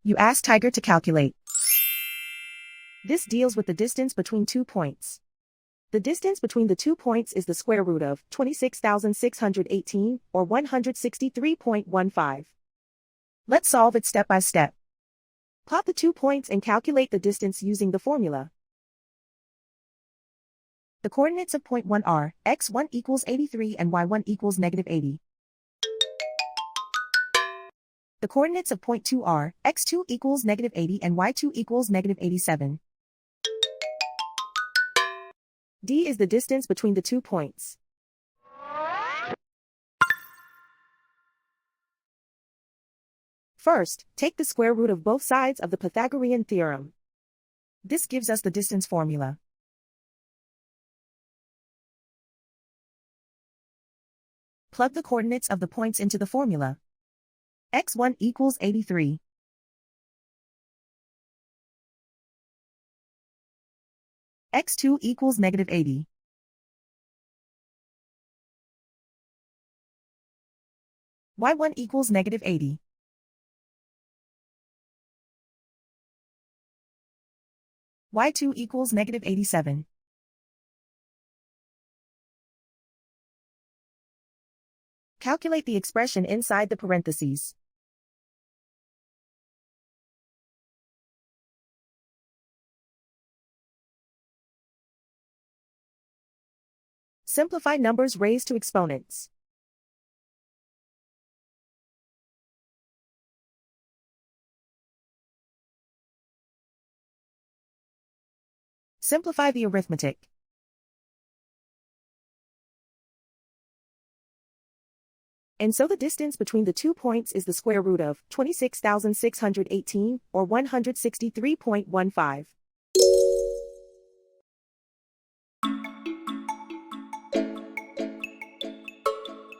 You ask Tiger to calculate. This deals with the distance between 2 points. The distance between the 2 points is the square root of 26,618, or 163.15. Let's solve it step by step. Plot the 2 points and calculate the distance using the formula. The coordinates of point 1 are x1 equals 83 and y1 equals -80. The coordinates of point 2 are x2 equals -80 and y2 equals -87. D is the distance between the 2 points. First, take the square root of both sides of the Pythagorean theorem. This gives us the distance formula. Plug the coordinates of the points into the formula. x1 equals 83. x2 equals -80. y1 equals -80. y2 equals -87. Calculate the expression inside the parentheses. Simplify numbers raised to exponents. Simplify the arithmetic. And so the distance between the 2 points is the square root of 26,618, or 163.15.